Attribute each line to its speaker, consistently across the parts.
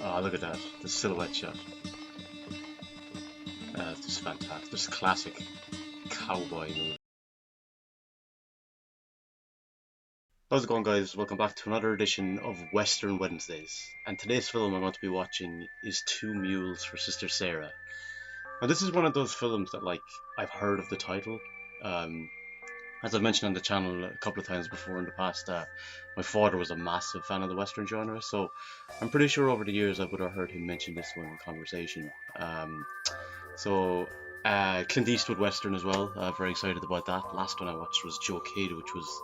Speaker 1: Oh, look at that. The silhouette shot. It's just fantastic. Just classic cowboy movie. How's it going, guys? Welcome back to another edition of Western Wednesdays. And today's film I'm going to be watching is Two Mules for Sister Sara. Now, this is one of those films that, like, I've heard of the title. As I've mentioned on the channel a couple of times before in the past, my father was a massive fan of the Western genre, so I'm pretty sure over the years I would have heard him mention this one in conversation. Clint Eastwood Western as well. Very excited about that. Last one I watched was Joe Kid, which was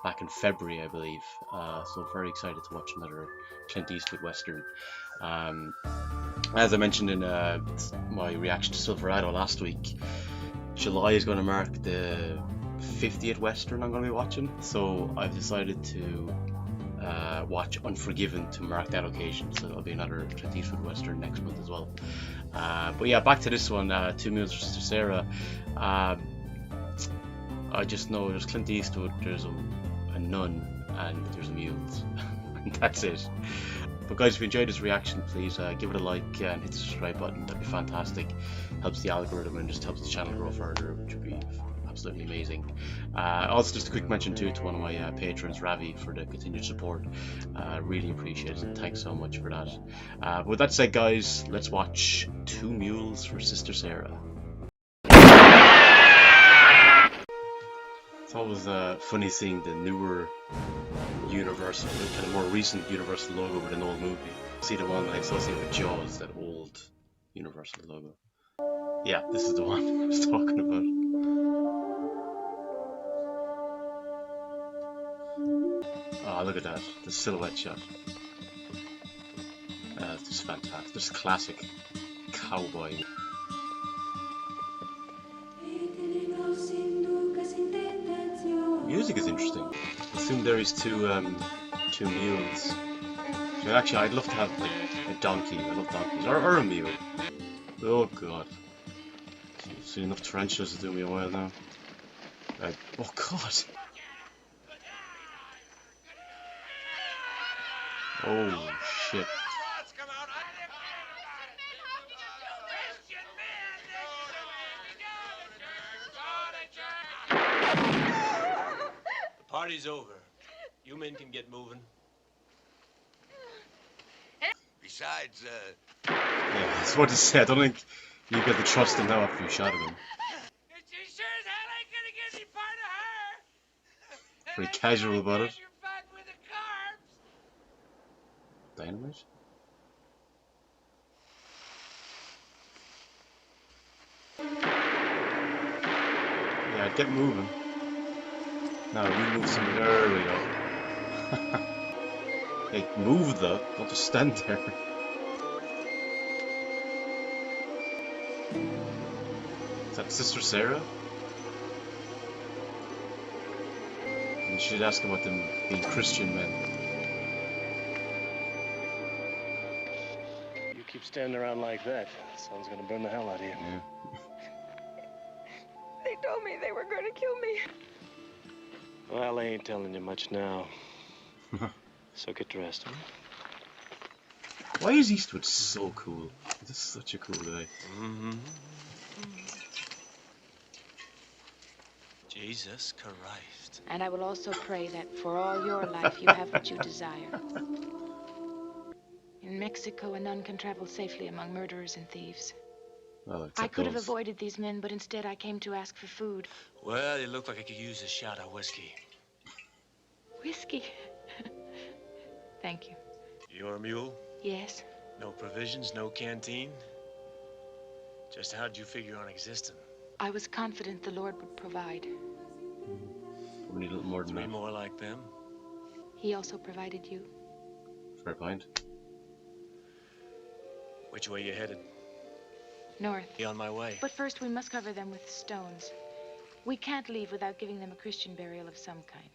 Speaker 1: back in February, I believe. So very excited to watch another Clint Eastwood Western. As I mentioned in my reaction to Silverado last week, July is going to mark the 50th Western I'm going to be watching. So I've decided to watch Unforgiven to mark that occasion. So there'll be another Clint Eastwood Western next month as well. But yeah, back to this one, Two Mules for Sister Sara. I just know there's Clint Eastwood, there's a nun, and there's mules. And that's it. But guys, if you enjoyed this reaction, please give it a like and hit the subscribe button. That'd be fantastic. Helps the algorithm and just helps the channel grow further, which would be absolutely amazing. Also, just a quick mention too to one of my patrons, Ravi, for the continued support. Really appreciate it, and thanks so much for that. But with that said, guys, let's watch Two Mules for Sister Sara. It's always funny seeing the newer Universal, the kind of more recent Universal logo with an old movie. See the one I associate with Jaws, that old Universal logo. Yeah, this is the one I was talking about. Oh, look at that. The silhouette shot. It's just fantastic. Just classic cowboy. Music is interesting. I assume there is two mules. So actually, I'd love to have like a donkey. I love donkeys, or a mule. Oh god. I've seen enough tarantulas to do me a while now. Oh god. Oh shit.
Speaker 2: The party's over. You men can get moving. Besides,
Speaker 1: yeah, that's what to say. I don't think you get the trust him now after you shot at him.
Speaker 2: she sure as hell ain't gonna get any part of her.
Speaker 1: Pretty casual about it.
Speaker 2: You're fat with the carbs.
Speaker 1: Dynamite? Yeah, get moving. No, you move some. There we go. Hey, move though. Don't just stand there. Is that Sister Sara? You should ask about them being Christian men.
Speaker 3: You keep standing around like that, sun's gonna burn the hell out of you.
Speaker 1: Yeah.
Speaker 4: They told me they were going to kill me.
Speaker 3: Well, they ain't telling you much now. So get dressed, huh?
Speaker 1: Why is Eastwood so cool? This is such a cool guy.
Speaker 2: Jesus Christ.
Speaker 5: And I will also pray that for all your life you have what you desire. In Mexico, a nun can travel safely among murderers and thieves.
Speaker 1: Well,
Speaker 5: I could have avoided these men, but instead I came to ask for food.
Speaker 2: Well, you look like I could use a shot of whiskey.
Speaker 5: Whiskey. Thank you.
Speaker 2: You're a mule?
Speaker 5: Yes.
Speaker 2: No provisions, no canteen? Just how'd you figure on existing?
Speaker 5: I was confident the Lord would provide.
Speaker 1: We need a little more than
Speaker 2: Three
Speaker 1: that.
Speaker 2: more like them?
Speaker 5: He also provided you.
Speaker 1: Fair point.
Speaker 2: Which way you headed?
Speaker 5: North.
Speaker 2: Be on my way.
Speaker 5: But first we must cover them with stones. We can't leave without giving them a Christian burial of some kind.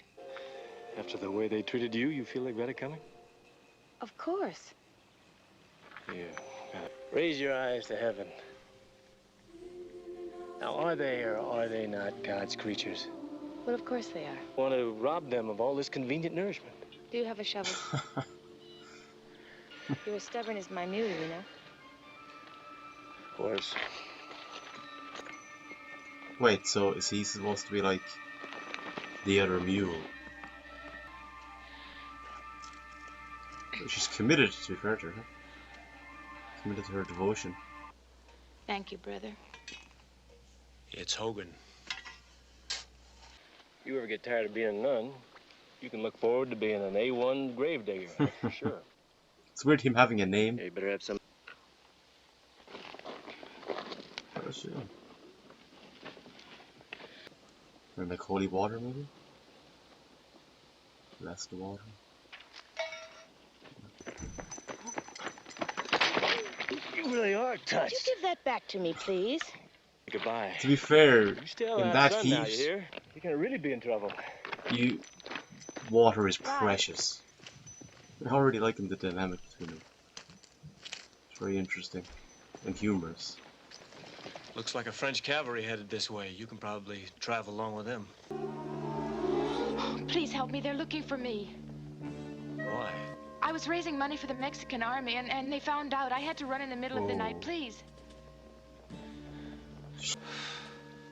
Speaker 3: After the way they treated you, you feel like better coming?
Speaker 5: Of course.
Speaker 3: Yeah. Raise your eyes to heaven. Now, are they or are they not God's creatures?
Speaker 5: Well, of course they are.
Speaker 3: Want to rob them of all this convenient nourishment.
Speaker 5: Do you have a shovel?
Speaker 4: You're as stubborn as my mule, you know.
Speaker 3: Of course.
Speaker 1: Wait, so is he supposed to be like the other mule? She's committed, to be fair to her. Committed to her devotion.
Speaker 5: Thank you, brother.
Speaker 2: It's Hogan.
Speaker 3: You ever get tired of being a nun, you can look forward to being an A1 gravedigger, that's for sure.
Speaker 1: It's weird him having a name.
Speaker 3: Yeah, you better have some.
Speaker 1: What is she doing? Or like holy water, maybe? Bless the water.
Speaker 3: You really are touched.
Speaker 4: Could you give that back to me, please?
Speaker 3: Goodbye.
Speaker 1: To be fair,
Speaker 3: You stay out
Speaker 1: in
Speaker 3: of
Speaker 1: that
Speaker 3: sun now, you
Speaker 1: heat,
Speaker 3: hear? You're gonna really be in trouble.
Speaker 1: water is precious. I already liking the dynamic between them. It's very interesting and humorous.
Speaker 2: Looks like a French cavalry headed this way. You can probably travel along with them.
Speaker 5: Please help me. They're looking for me.
Speaker 2: Why?
Speaker 5: I was raising money for the Mexican army, and they found out. I had to run in the middle of the night. Please.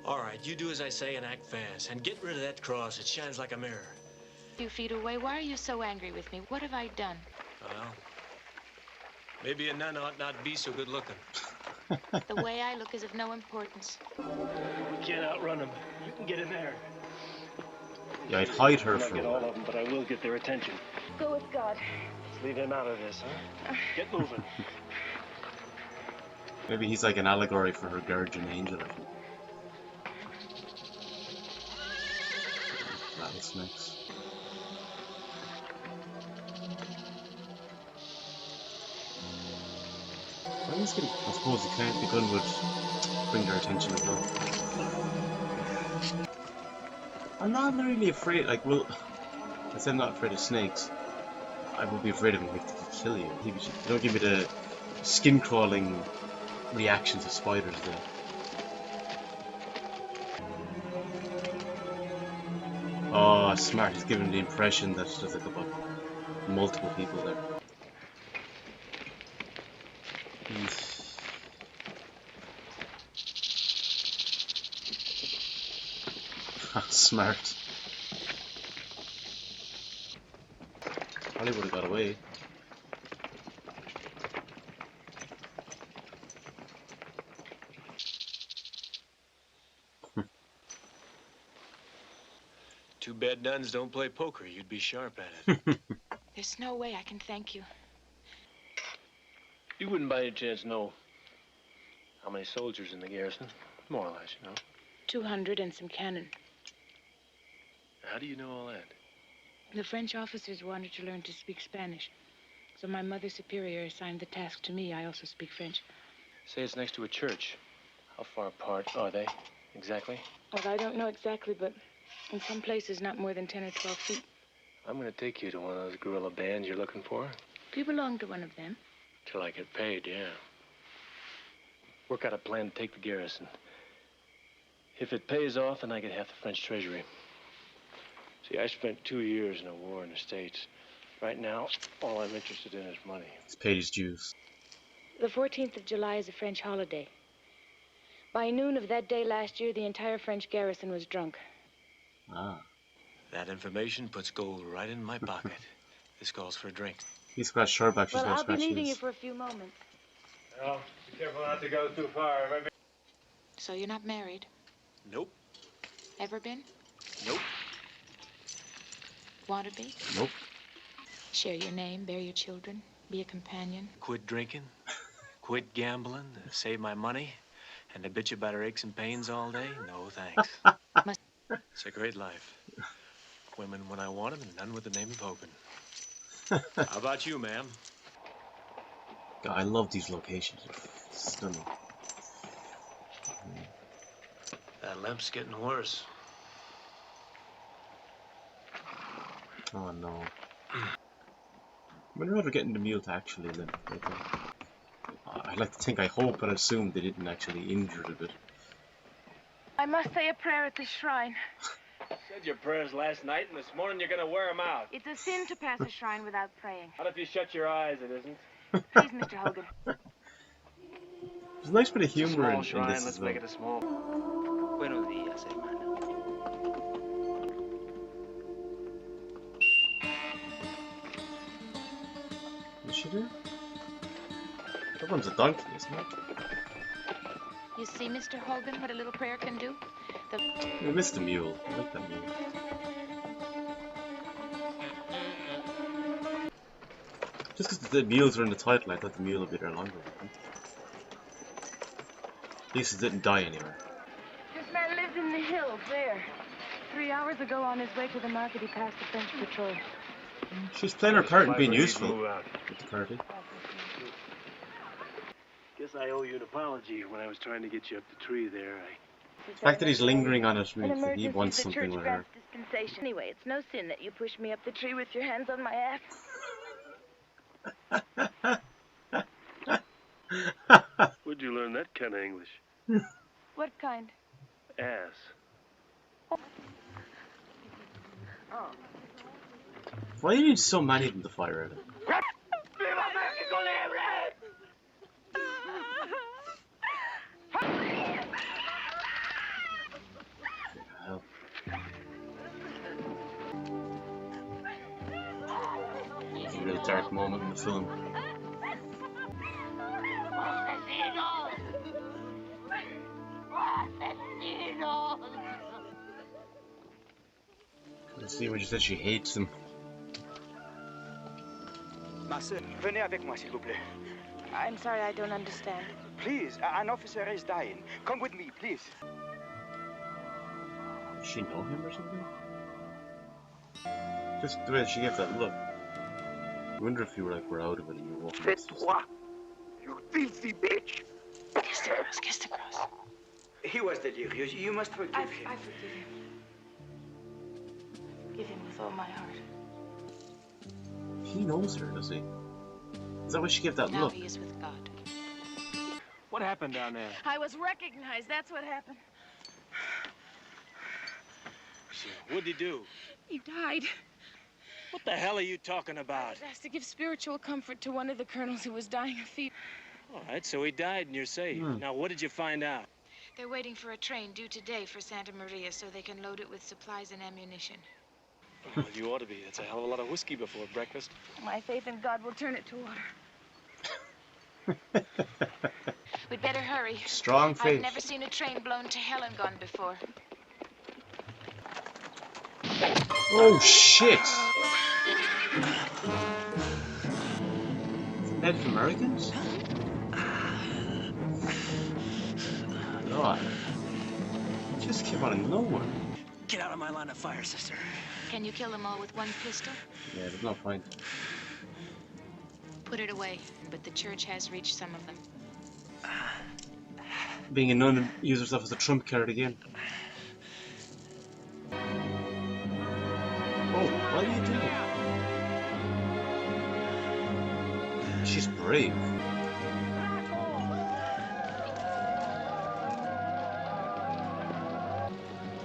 Speaker 2: All right, you do as I say and act fast. And get rid of that cross. It shines like a mirror.
Speaker 5: A few feet away. Why are you so angry with me? What have I done?
Speaker 2: Well, maybe a nun ought not be so good looking.
Speaker 5: The way I look is of no importance.
Speaker 3: We can't outrun them. You can get in there.
Speaker 1: Yeah, I'd hide her
Speaker 3: I might
Speaker 1: from
Speaker 3: get all of them, but I will get their attention.
Speaker 4: Go with God.
Speaker 3: Let's leave him out of this, huh? Get moving.
Speaker 1: Maybe he's like an allegory for her guardian angel or something. Rattlesnakes. Why is getting? I suppose the gun would bring their attention as well. I'm not really afraid. Like, well, I said I'm not afraid of snakes. I would be afraid of him if they could kill you. They don't give me the skin crawling reactions of spiders there. Oh, smart. He's giving the impression that there's like about multiple people there. Smart. Probably would have got away.
Speaker 2: Too bad nuns don't play poker. You'd be sharp at it.
Speaker 5: There's no way I can thank you.
Speaker 3: You wouldn't by any chance know how many soldiers in the garrison? More or less, you know.
Speaker 5: 200 and some cannon.
Speaker 3: How do you know all that?
Speaker 5: The French officers wanted to learn to speak Spanish. So my mother superior assigned the task to me. I also speak French.
Speaker 3: Say it's next to a church. How far apart are they, exactly?
Speaker 5: Well, I don't know exactly, but in some places not more than 10 or 12 feet.
Speaker 3: I'm gonna take you to one of those guerrilla bands you're looking for.
Speaker 5: Do you belong to one of them?
Speaker 3: Till I get paid, yeah. Work out a plan to take the garrison. If it pays off, then I get half the French treasury. See, I spent 2 years in a war in the States. Right now, all I'm interested in is money.
Speaker 1: He's paid his dues.
Speaker 5: The 14th of July is a French holiday. By noon of that day last year, the entire French garrison was drunk.
Speaker 1: Ah.
Speaker 2: That information puts gold right in my pocket. This calls for a drink.
Speaker 1: He scratched her back, she's
Speaker 5: Well,
Speaker 1: gonna
Speaker 5: I'll be
Speaker 1: scratch
Speaker 5: leaving you
Speaker 1: his.
Speaker 5: for a few moments.
Speaker 3: Well, be careful not to go too far.
Speaker 5: So you're not married?
Speaker 2: Nope.
Speaker 5: Ever been?
Speaker 2: Nope.
Speaker 5: Want to be?
Speaker 1: Nope.
Speaker 5: Share your name, bear your children, be a companion.
Speaker 2: Quit drinking, quit gambling, save my money, and to bitch about her aches and pains all day? No, thanks. It's a great life. Women when I want them, and none with the name of Hogan. How about you, ma'am?
Speaker 1: God, I love these locations. They're stunning.
Speaker 2: That lamp's getting worse.
Speaker 1: Oh no. I wonder how they're getting the mule to actually limp. I'd like to think, I hope and assume they didn't actually injure it a bit.
Speaker 5: I must say a prayer at the shrine.
Speaker 3: Said your prayers last night, and this morning you're gonna wear them out.
Speaker 5: It's a sin to pass a shrine without praying.
Speaker 3: Not if you shut your eyes, it isn't.
Speaker 5: Please, Mr. Hogan.
Speaker 1: There's a nice bit of
Speaker 3: It's a
Speaker 1: humor
Speaker 3: small
Speaker 1: in
Speaker 3: shrine.
Speaker 1: this
Speaker 3: Let's
Speaker 1: as well.
Speaker 3: make it a small.
Speaker 6: Buenos días, hermano.
Speaker 1: Is she there? That one's a donkey, isn't it?
Speaker 5: You see, Mr. Hogan, what a little prayer can do?
Speaker 1: I missed the mule. I like that mule. Just because the mules are in the title, I thought the mule would be there longer. At least it didn't die anywhere.
Speaker 5: This man lives in the hills there. 3 hours ago, on his way to the market, he passed the French patrol.
Speaker 1: She's playing her part and being
Speaker 3: Move
Speaker 1: useful
Speaker 3: out.
Speaker 1: with the party.
Speaker 3: Guess I owe you an apology. When I was trying to get you up the tree there,
Speaker 1: The fact that he's lingering on it
Speaker 5: An
Speaker 1: means that
Speaker 5: emergency,
Speaker 1: he wants
Speaker 5: the
Speaker 1: something
Speaker 5: church
Speaker 1: with
Speaker 5: grants
Speaker 1: her.
Speaker 5: dispensation. Anyway, it's no sin that you push me up the tree with your hands on my ass.
Speaker 3: Where'd you learn that kind of English?
Speaker 5: What kind?
Speaker 3: Ass.
Speaker 5: Oh.
Speaker 1: Why do you need so many of them to fire at him? Hell. It's a real dark moment in the film. Let's see when she said she hates him.
Speaker 6: Ma sœur, venez avec moi, s'il vous plaît.
Speaker 5: I'm sorry, I don't understand.
Speaker 6: Please, an officer is dying. Come with me, please.
Speaker 1: Does she know him or something? Just the way she gave that look. I wonder if you were like, we're out of it and you're walking.
Speaker 6: Fais-toi, you filthy bitch.
Speaker 5: Kiss the cross, kiss the cross.
Speaker 6: He was delirious. You must forgive him.
Speaker 5: I forgive him. Give him with all my heart.
Speaker 1: He knows her, does he? Is that why she gave that
Speaker 5: Now
Speaker 1: look?
Speaker 5: he is with God.
Speaker 3: What happened down there?
Speaker 5: I was recognized, that's what happened.
Speaker 3: What'd he do?
Speaker 5: He died.
Speaker 3: What the hell are you talking
Speaker 5: I
Speaker 3: about?
Speaker 5: was asked to give spiritual comfort to one of the colonels who was dying of fever.
Speaker 3: All right, so he died and you're safe. Now, what did you find out?
Speaker 5: They're waiting for a train due today for Santa Maria so they can load it with supplies and ammunition.
Speaker 3: Well, you ought to be. That's a hell of a lot of whiskey before breakfast.
Speaker 5: My faith in God will turn it to water. We'd better hurry.
Speaker 1: Strong
Speaker 5: I've
Speaker 1: faith.
Speaker 5: never seen a train blown to hell and gone before.
Speaker 1: Oh shit! Native Americans? God. It just came out of nowhere.
Speaker 2: Get out of my line of fire, sister.
Speaker 5: Can you kill them all with one pistol?
Speaker 1: Yeah, there's no point.
Speaker 5: Put it away, but the church has reached some of them.
Speaker 1: Being a nun, use herself as a trump card again. Oh, what are you doing? She's brave.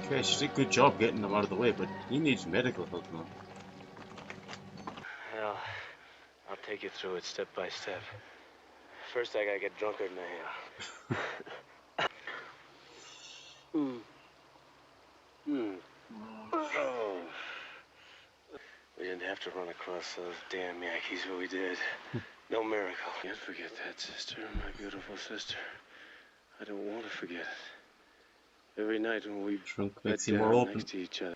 Speaker 1: Okay, she did a good job getting them out of the way, but he needs medical help now.
Speaker 3: Well, I'll take you through it step by step. First, I gotta get drunker than I am. Oh. We didn't have to run across those damn Yankees, but we did. No miracle. Can't forget that, sister, my beautiful sister. I don't want to forget it. Every night when we
Speaker 1: Drunk
Speaker 3: bed
Speaker 1: makes you
Speaker 3: down
Speaker 1: more open.
Speaker 3: next to each other,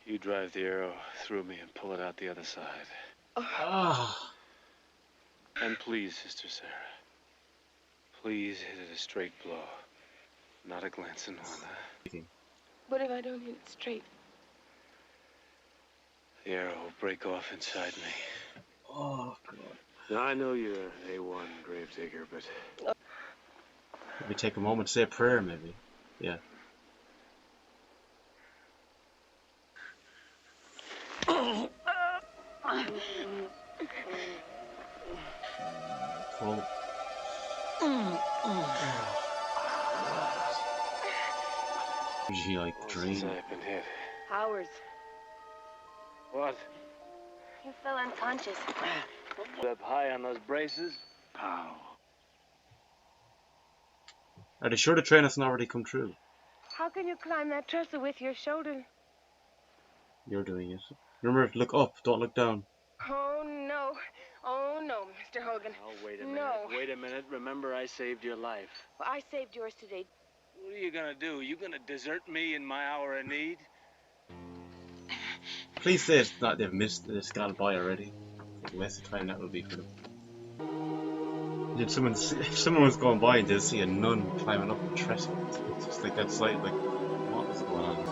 Speaker 3: you drive the arrow through me and pull it out the other side.
Speaker 1: Ah,
Speaker 3: And please, Sister Sarah, please hit it a straight blow, not a glancing one. Huh?
Speaker 5: What if I don't hit it straight?
Speaker 3: The arrow will break off inside me.
Speaker 1: oh God.
Speaker 3: Now, I know you're an A1 gravedigger, but
Speaker 1: Maybe take a moment to say a prayer, maybe. Yeah. Cool. Usually like
Speaker 3: since
Speaker 1: dream.
Speaker 3: I've been hit.
Speaker 4: Hours.
Speaker 3: What?
Speaker 4: You fell unconscious.
Speaker 3: Up high on those braces? Pow.
Speaker 1: Are they sure the train hasn't already come through?
Speaker 5: How can you climb that trestle with your shoulder?
Speaker 1: You're doing it. Remember, look up, don't look down.
Speaker 5: Oh, no. Oh, no, Mr. Hogan.
Speaker 3: Oh, wait a minute.
Speaker 5: No.
Speaker 3: Wait a minute. Remember, I saved your life.
Speaker 5: Well, I saved yours today.
Speaker 3: What are you gonna do? You gonna desert me in my hour of need?
Speaker 1: Please say it's not they've missed this gone by already. Like, a waste of time that would be for them. If someone was going by and they'd see a nun climbing up a trestle, it's just like that sight, like, what is going on?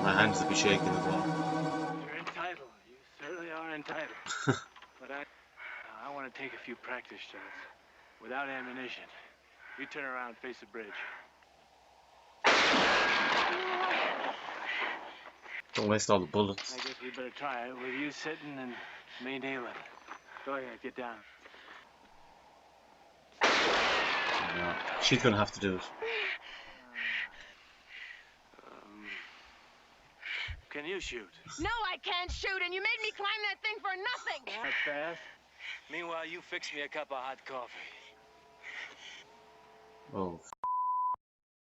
Speaker 1: My hands would be shaking as well.
Speaker 3: You're entitled. You certainly are entitled. But I want to take a few practice shots without ammunition. You turn around and face the bridge.
Speaker 1: Don't waste all the bullets.
Speaker 3: I guess we better try it with you sitting and me kneeling. Go ahead, get down.
Speaker 1: No, she's gonna have to do it.
Speaker 3: Can you shoot?
Speaker 5: No, I can't shoot, and you made me climb that thing for nothing.
Speaker 3: Not fast. Meanwhile, you fix me a cup of hot coffee.
Speaker 1: Oh,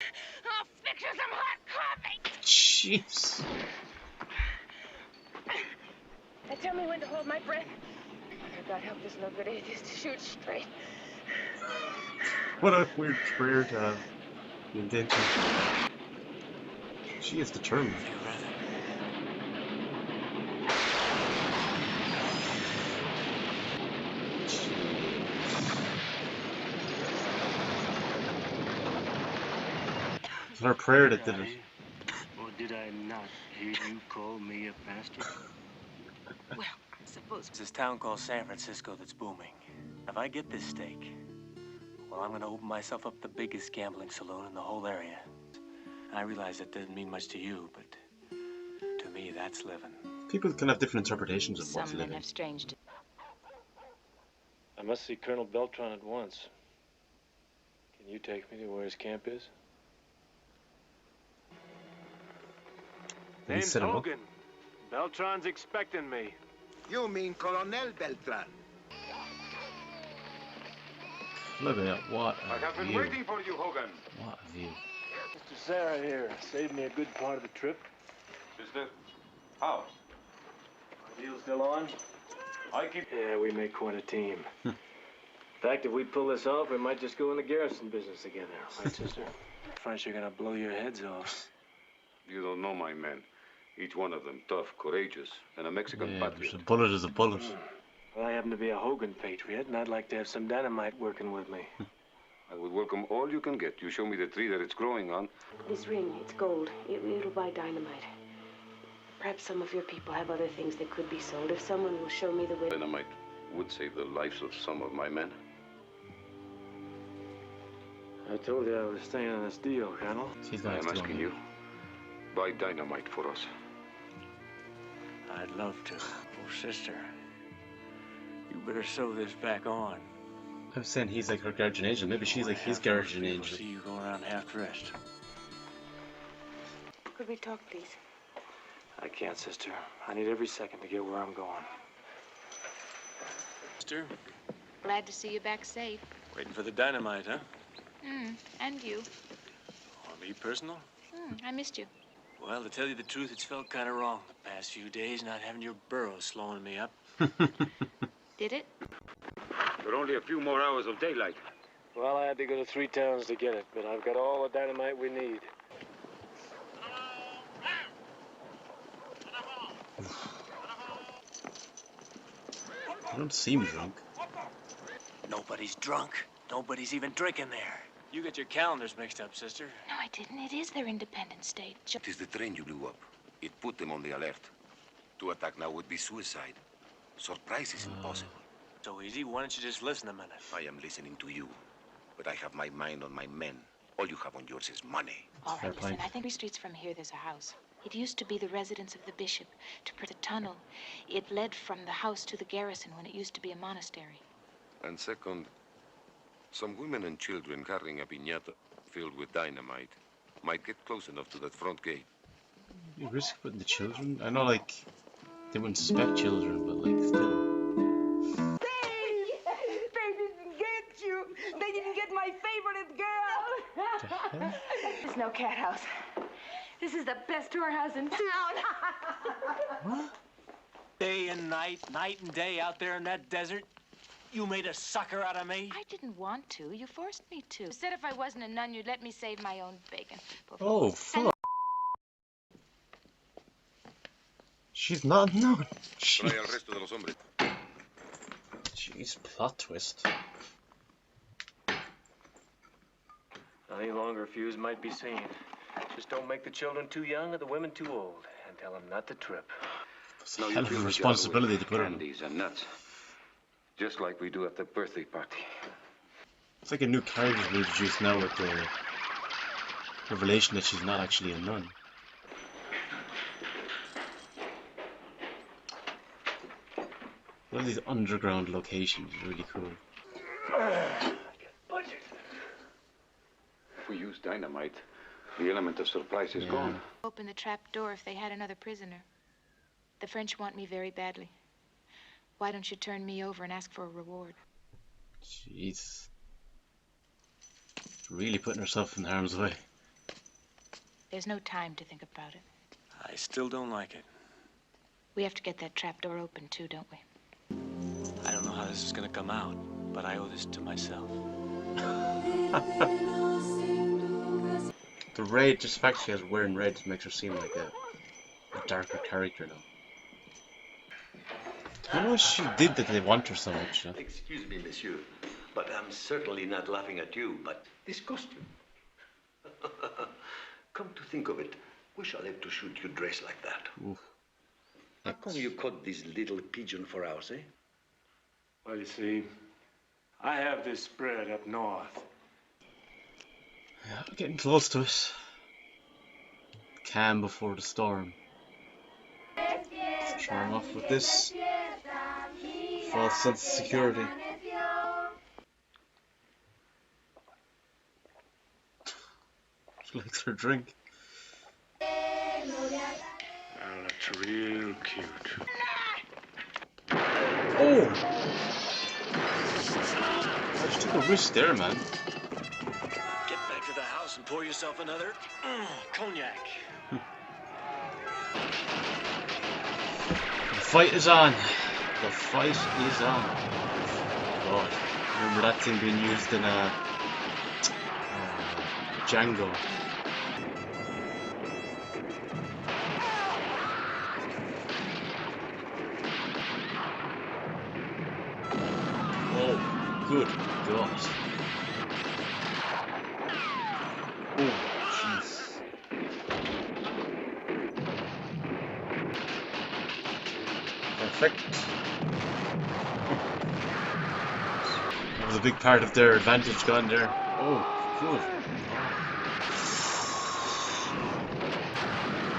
Speaker 5: I'll fix you some hot coffee.
Speaker 1: jeez.
Speaker 5: Now tell me when to hold my breath. God help this little good atheist to shoot straight.
Speaker 1: What a weird prayer to have. The intention. She is determined. It's her prayer that did it.
Speaker 3: Or did I not hear you call me a bastard?
Speaker 5: Well, suppose.
Speaker 2: It's this town called San Francisco that's booming. If I get this steak, well, I'm gonna open myself up the biggest gambling saloon in the whole area. I realize that doesn't mean much to you, but to me, that's living.
Speaker 1: People can have different interpretations of what's
Speaker 5: Some men
Speaker 1: living.
Speaker 5: have strange.
Speaker 3: I must see Colonel Beltran at once. Can you take me to where his camp is?
Speaker 1: He
Speaker 3: Name's
Speaker 1: set him up.
Speaker 3: Hogan. Beltran's expecting me.
Speaker 6: You mean Colonel Beltran?
Speaker 1: Look at that. What
Speaker 6: I
Speaker 1: a
Speaker 6: have been
Speaker 1: view.
Speaker 6: waiting for you, Hogan.
Speaker 1: What a view.
Speaker 3: Sister Sara here saved me a good part of the trip.
Speaker 6: Sister, how?
Speaker 3: Are you still on? Yeah, we make quite a team. In fact, if we pull this off, we might just go in the garrison business together. Right, sister? The French are gonna blow your heads off.
Speaker 7: You don't know my men. Each one of them tough, courageous, and a Mexican
Speaker 1: Yeah,
Speaker 7: patriot.
Speaker 1: a bullet is a bullet.
Speaker 3: Well, I happen to be a Hogan patriot, and I'd like to have some dynamite working with me.
Speaker 7: I would welcome all you can get. You show me the tree that it's growing on.
Speaker 8: This ring, it's gold. It'll buy dynamite. Perhaps some of your people have other things that could be sold. If someone will show me the way.
Speaker 7: Dynamite would save the lives of some of my men.
Speaker 3: I told you I was staying on this deal, Colonel.
Speaker 1: She's
Speaker 7: I
Speaker 1: not
Speaker 7: am asking you, buy dynamite for us.
Speaker 3: I'd love to. Oh, sister, you better sew this back on.
Speaker 1: I'm saying he's like her guardian angel. Maybe she's like his guardian angel.
Speaker 3: See you go around half dressed.
Speaker 8: Could we talk, please?
Speaker 3: I can't, sister. I need every second to get where I'm going. Sister,
Speaker 5: Glad to see you back safe.
Speaker 3: waiting for the dynamite, huh?
Speaker 5: And you.
Speaker 3: Want to be personal?
Speaker 5: I missed you.
Speaker 3: Well, to tell you the truth, it's felt kind of wrong the past few days not having your burro slowing me up.
Speaker 5: Did it?
Speaker 7: There are only a few more hours of daylight.
Speaker 3: Well, I had to go to 3 towns to get it, but I've got all the dynamite we need.
Speaker 1: You don't seem drunk.
Speaker 2: Nobody's drunk. Nobody's even drinking there.
Speaker 3: You get your calendars mixed up, sister.
Speaker 5: No, I didn't. It is their Independence Day.
Speaker 7: It is the train you blew up. It put them on the alert. To attack now would be suicide. Surprise is impossible.
Speaker 2: So easy, why don't you just listen a minute?
Speaker 7: I am listening to you, but I have my mind on my men. All you have on yours is money.
Speaker 5: All
Speaker 1: Fair
Speaker 5: right, listen.
Speaker 1: point.
Speaker 5: I think 3 streets from here there's a house. It used to be the residence of the bishop. To put a tunnel, it led from the house to the garrison when it used to be a monastery.
Speaker 7: And second, some women and children carrying a piñata filled with dynamite might get close enough to that front gate.
Speaker 1: You risk putting the children? I know, like, they wouldn't suspect children, but, like, still.
Speaker 8: my favorite girl. There's no cat house. This is the best whorehouse in town.
Speaker 1: What?
Speaker 2: Day and night, night and day out there in that desert. You made a sucker out of me.
Speaker 5: I didn't want to. You forced me to. You said if I wasn't a nun, you'd let me save my own bacon.
Speaker 1: Oh, fuck. She's not a nun.
Speaker 7: Trae al resto de los hombres.
Speaker 1: Jeez, plot twist.
Speaker 3: Any longer fuse might be seen. Just don't make the children too young or the women too old. And tell them not to trip.
Speaker 1: It's a hell of a responsibility to put on.
Speaker 7: Candies and nuts. Just like we do at the birthday party.
Speaker 1: It's like a new character being introduced now with the revelation that she's not actually a nun. All these underground locations are really cool.
Speaker 7: If we use dynamite, the element of surprise is gone.
Speaker 5: Open the trap door if they had another prisoner. The French want me very badly. Why don't you turn me over and ask for a reward?
Speaker 1: Jeez. Really putting herself in harm's way.
Speaker 5: There's no time to think about it.
Speaker 2: I still don't like it.
Speaker 5: We have to get that trap door open too, don't we?
Speaker 2: I don't know how this is gonna come out, but I owe this to myself.
Speaker 1: The red, just the fact she has wearing red makes her seem like a darker character now. I don't know what she did that they want her so much. You know?
Speaker 9: Excuse me, monsieur, but I'm certainly not laughing at you, but this costume. Come to think of it, we shall have to shoot you dressed like that.
Speaker 1: Oof.
Speaker 9: How come you caught this little pigeon for ours, eh?
Speaker 3: Well, you see, I have this spread up north.
Speaker 1: Yeah, getting close to it. Calm before the storm. Let's try off with this false sense of security. She likes her drink.
Speaker 3: Now that's real cute.
Speaker 1: Oh! I just took a risk there, man.
Speaker 2: Get back to the house and pour yourself another cognac.
Speaker 1: The fight is on. The fight is on. God, remember that thing being used in Django. Oh, good God. Oh, jeez. Perfect. That was a big part of their advantage gone there. Oh, good.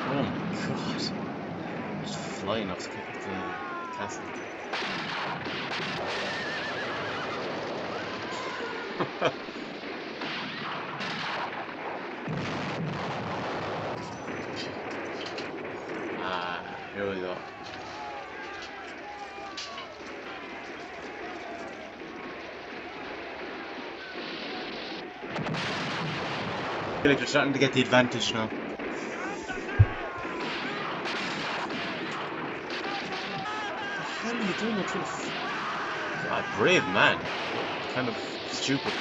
Speaker 1: Oh my God. Just flying off the castle. Here we go. I feel like you're starting to get the advantage now. What the hell are you doing that with? God, brave man. Kind of stupid.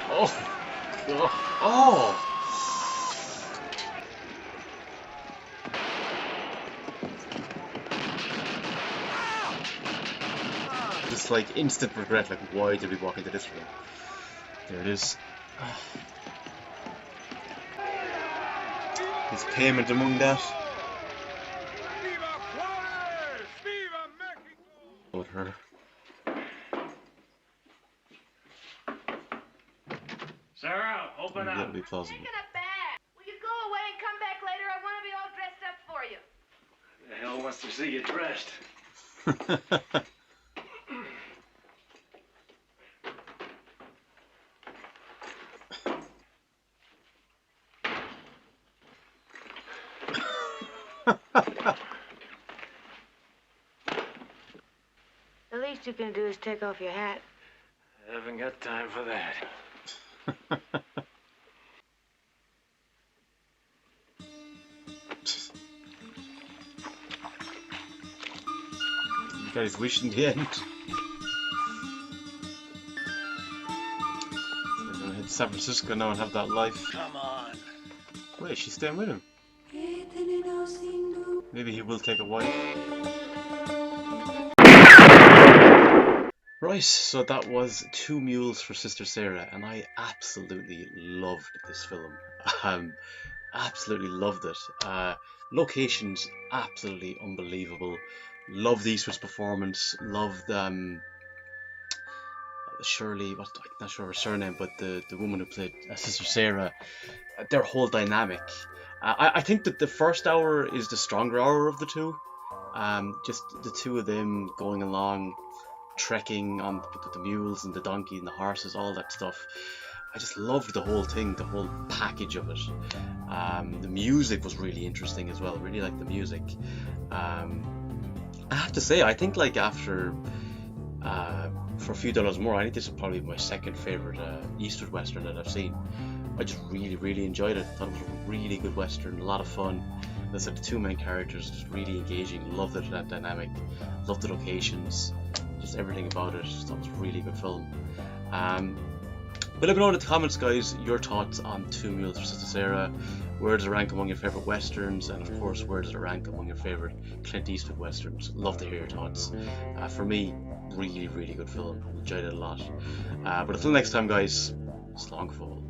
Speaker 1: Oh! Oh! Just like instant regret, like why did we walk into this room? There it is. His payment among that. With her.
Speaker 3: Sarah, open up.
Speaker 1: That'll be plausible.
Speaker 4: Taking a bath. Will you go away and come back later? I want to be all dressed up for you.
Speaker 3: The hell wants to see you dressed?
Speaker 8: The least you can do is take off your hat.
Speaker 3: Haven't got time for that.
Speaker 1: You guys wish in the end. They're gonna head to San Francisco now and have that life.
Speaker 3: Come on.
Speaker 1: Wait, she's staying with him. Maybe he will take a wife. Right, so that was Two Mules for Sister Sara, and I absolutely loved this film. Absolutely loved it. Locations absolutely unbelievable. Loved Eastwood's performance. Loved Shirley. I'm not sure her surname, but the woman who played Sister Sara. Their whole dynamic. I think that the first hour is the stronger hour of the two. Just the two of them going along, trekking on the mules and the donkey and the horses, all that stuff. I just loved the whole thing, the whole package of it. The music was really interesting as well. Really liked the music. I have to say, I think like after For a Few Dollars More, I think this is probably my second favorite Eastwood Western that I've seen. I just really enjoyed it. Thought it was a really good Western, a lot of fun. As I said, the two main characters just really engaging. Loved it, that dynamic. Loved the locations, just everything about it. Just thought it was a really good film. But let me know in the comments, guys, your thoughts on Two Mules for Sister Sara. Where does it rank among your favourite westerns? And of course, where does it rank among your favourite Clint Eastwood westerns? Love to hear your thoughts. For me, really good film. Enjoyed it a lot. But until next time, guys, slán fall.